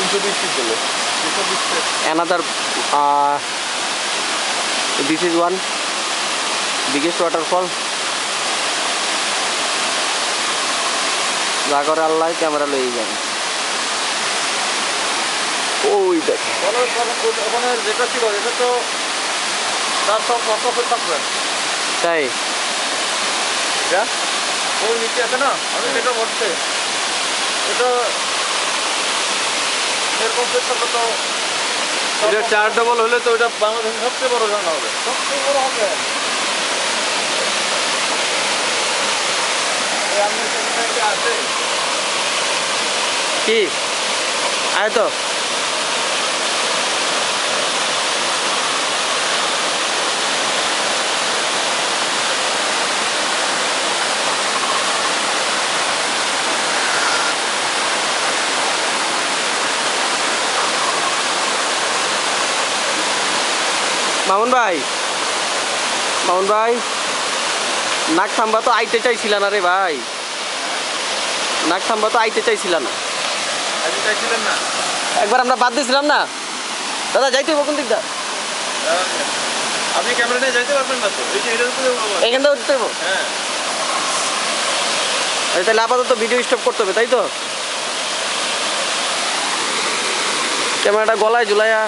320 feet below. 320 feet. Another, this is one biggest waterfall. জাগর আল্লাহ camera লয়ে যাবে। ওই দেখ ওখানে যেটা ছিল এটা তো তার সব কত থাকবে তাই ওই নিচে আছে না, আমি যেটা বলছি এটা এরকম থাকলে তো এটা 4 ডবল হলে তো এটা বাংলাদেশের সবচেয়ে বড় ঝর্ণা হবে, সবচেয়ে বড় হবে। আছে কি আয় তো মামুন ভাই, মামুন ভাই, নাক থাম্বা তো আইতে চাইছিল না রে ভাই, নাক থাম্বা তো আইতে চাইছিল না। চাইছিলেন না? একবার আমরা বাদ দিয়েছিলাম না দাদা, যাইতে হইব কোন দিক দা? আপনি ক্যামেরা নিয়ে যাইতে পারবেন না তো, এই যে এটার উপরে এখান থেকে উঠতে হইব। হ্যাঁ তাহলে আপাতত ভিডিও স্টপ করতে হবে, তাই তো? ক্যামেরাটা গলায় ঝুলাইয়া